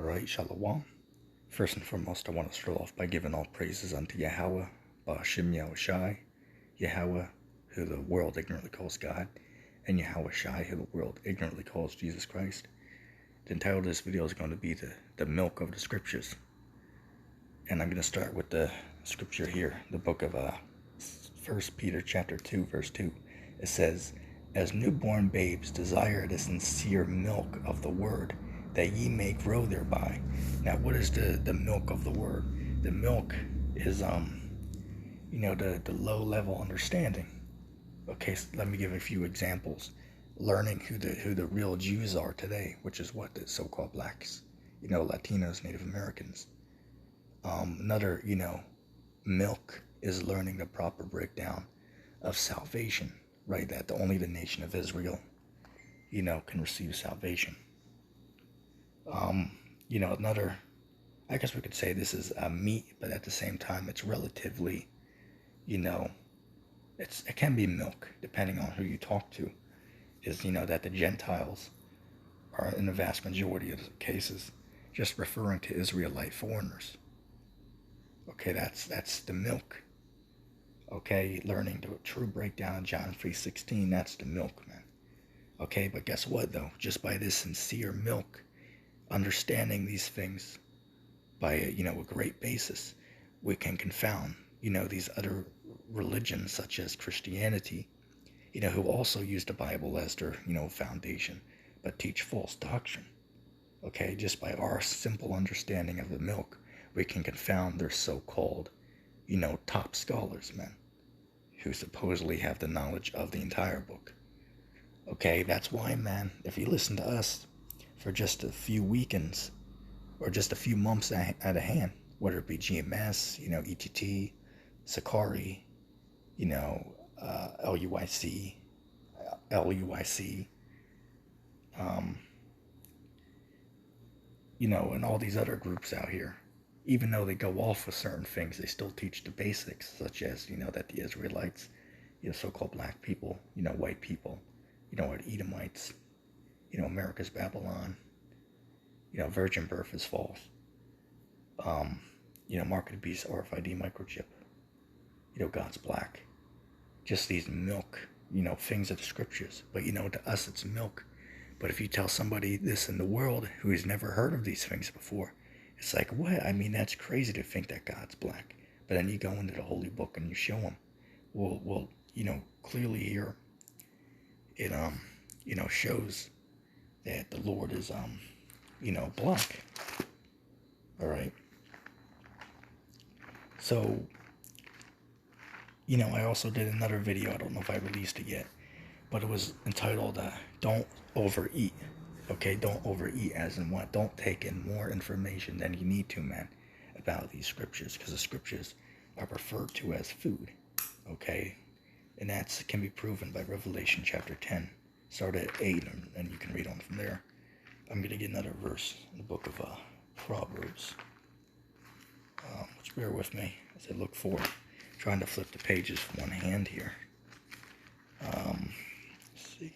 Alright, Shalom. First and foremost, I want to start off by giving all praises unto Yahweh, Ba'ashim Yahushai, Yahweh, who the world ignorantly calls God, and Yahweh Shai, who the world ignorantly calls Jesus Christ. The title of this video is going to be the milk of the scriptures. And I'm going to start with the scripture here, the book of 1 Peter chapter 2, verse 2. It says, "As newborn babes desire the sincere milk of the word, that ye may grow thereby." Now, what is the milk of the word? The milk is, the low-level understanding. Okay, so let me give a few examples. Learning who the real Jews are today, which is what the so-called blacks, Latinos, Native Americans. Another, milk is learning the proper breakdown of salvation, right? That only the nation of Israel, can receive salvation. Another, I guess we could say this is meat, but at the same time, it's relatively, it can be milk, depending on who you talk to, is, that the Gentiles are, in the vast majority of the cases, just referring to Israelite foreigners. Okay, that's the milk. Okay, learning the true breakdown of John 3:16, that's the milk, man. Okay, but guess what, though? Just by this sincere milk, understanding these things by a great basis, we can confound these other religions such as Christianity, who also use the Bible as their foundation, but teach false doctrine. Okay, just by our simple understanding of the milk, we can confound their so-called top scholars, man, who supposedly have the knowledge of the entire book. Okay, that's why, man, if you listen to us for just a few weekends or just a few months at a hand, whether it be GMS, ETT, Sakari, LUIC, and all these other groups out here, even though they go off with certain things, they still teach the basics, such as, that the Israelites, so-called black people, white people, are Edomites, America's Babylon, virgin birth is false, mark of the beast, RFID microchip, God's black. Just these milk, things of the scriptures. But, to us it's milk. But if you tell somebody this in the world who has never heard of these things before, it's like, what? I mean, that's crazy to think that God's black. But then you go into the holy book and you show them. Well, clearly here, it, shows that the Lord is, black. All right. So, I also did another video. I don't know if I released it yet, but it was entitled, Don't Overeat. Okay, don't overeat, as in what? Don't take in more information than you need to, man, about these scriptures, because the scriptures are referred to as food. Okay, and that can be proven by Revelation chapter 10. Start at 8, and you can read on from there. I'm going to get another verse in the book of Proverbs. Just bear with me as I look for it. Trying to flip the pages from one hand here. Let's see.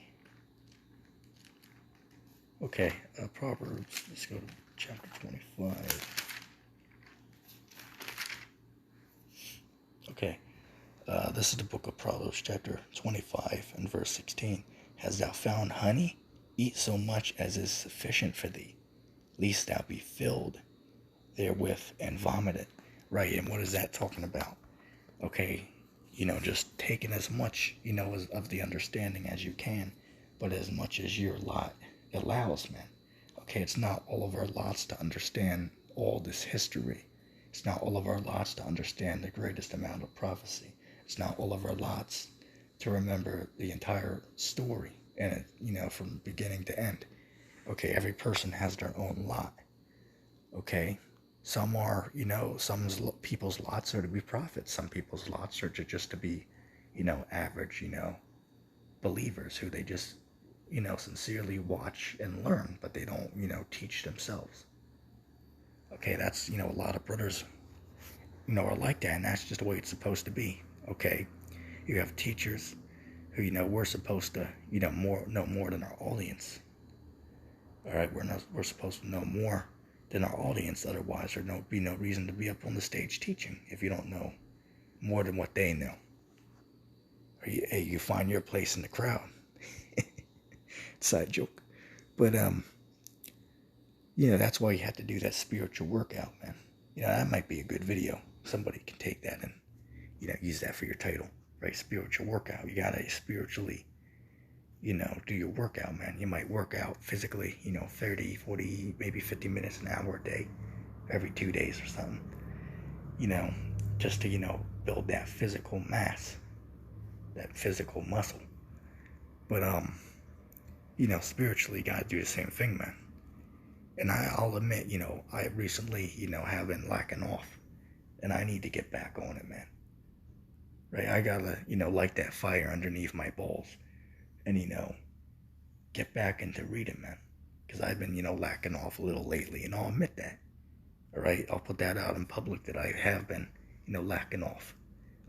Okay, Proverbs. Let's go to chapter 25. Okay, this is the book of Proverbs, chapter 25, and verse 16. "Hast thou found honey? Eat so much as is sufficient for thee, lest thou be filled therewith and vomit it." Right, and what is that talking about? Okay, just taking as much, of the understanding as you can, but as much as your lot allows, man. Okay, it's not all of our lots to understand all this history. It's not all of our lots to understand the greatest amount of prophecy. It's not all of our lots to remember the entire story, and from beginning to end. Okay, every person has their own lot. Okay, some are, some people's lots are to be prophets. Some people's lots are just to be, average, believers who they just, sincerely watch and learn, but they don't, teach themselves. Okay, that's, a lot of brothers, are like that, and that's just the way it's supposed to be. Okay, you have teachers who, we're supposed to, know more than our audience. All right, we're supposed to know more, than our audience. Otherwise, there'd be no reason to be up on the stage teaching if you don't know more than what they know. Or you find your place in the crowd. Side joke. But that's why you have to do that spiritual workout, man. That might be a good video. Somebody can take that and use that for your title, right? Spiritual workout. You gotta spiritually, do your workout, man. You might work out physically, 30, 40, maybe 50 minutes, an hour a day, every 2 days or something, just to, build that physical mass, that physical muscle. But, spiritually, you gotta do the same thing, man. And I'll admit, I recently, have been lacking off, and I need to get back on it, man. Right? I gotta, light that fire underneath my balls and, get back into reading, man. Because I've been, lacking off a little lately, and I'll admit that. All right? I'll put that out in public that I have been, lacking off.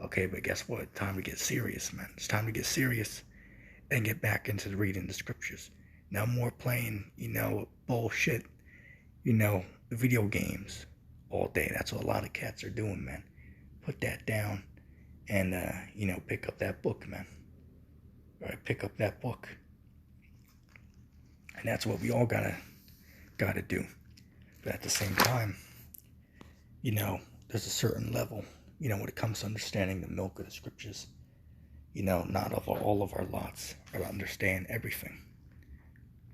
Okay, but guess what? Time to get serious, man. It's time to get serious and get back into reading the scriptures. No more playing, bullshit, video games all day. That's what a lot of cats are doing, man. Put that down and, pick up that book, man. All right, pick up that book. And that's what we all gotta do. But at the same time, there's a certain level, when it comes to understanding the milk of the scriptures. Not all of our lots are to understand everything.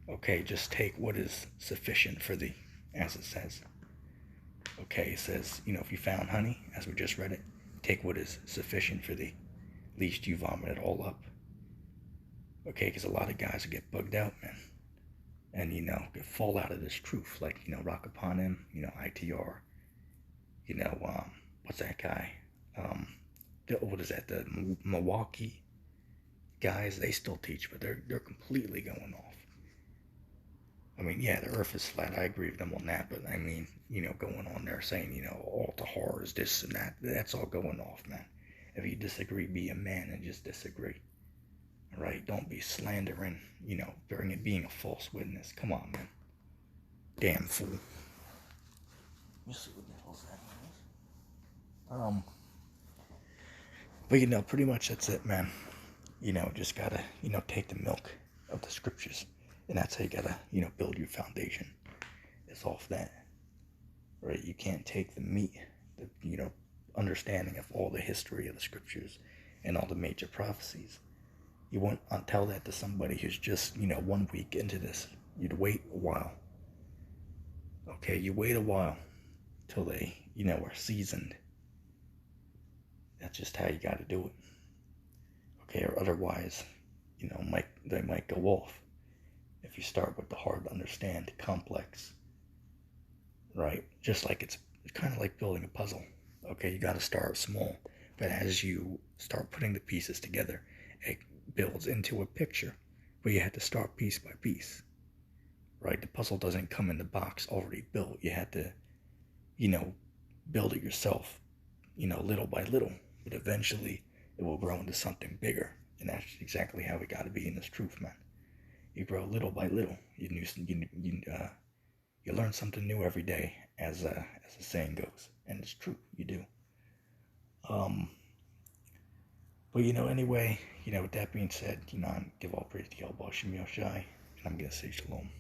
Okay, just take what is sufficient for thee, as it says. Okay, it says, if you found honey, as we just read it, take what is sufficient for thee, lest you vomit it all up. Okay, because a lot of guys get bugged out, man, and, fall out of this truth, like, Rock Upon Him, ITR, what's that guy, what is that, the Milwaukee guys, they still teach, but they're completely going off. I mean, yeah, the earth is flat. I agree with them on that. But I mean, going on there saying, all the horrors, this and that, that's all going off, man. If you disagree, be a man and just disagree. All right? Don't be slandering, during it being a false witness. Come on, man. Damn fool. Let me see what the hell's that. But, pretty much that's it, man. Just gotta, take the milk of the scriptures. And that's how you gotta, build your foundation. It's off that. Right? You can't take the meat, the, understanding of all the history of the scriptures and all the major prophecies. You won't tell that to somebody who's just, 1 week into this. You'd wait a while. Okay, you wait a while till they, are seasoned. That's just how you gotta do it. Okay, or otherwise, they might go off. If you start with the hard to understand, complex, right? Just like it's kind of like building a puzzle. Okay, you got to start small, but as you start putting the pieces together, it builds into a picture. But you have to start piece by piece, right? The puzzle doesn't come in the box already built. You have to, build it yourself, little by little. But eventually, it will grow into something bigger, and that's exactly how we got to be in this truth, man. You grow little by little. You learn something new every day, as the saying goes, and it's true. You do. But anyway, with that being said, I give all praise to Yahweh Shem Yoshai, and I'm gonna say shalom.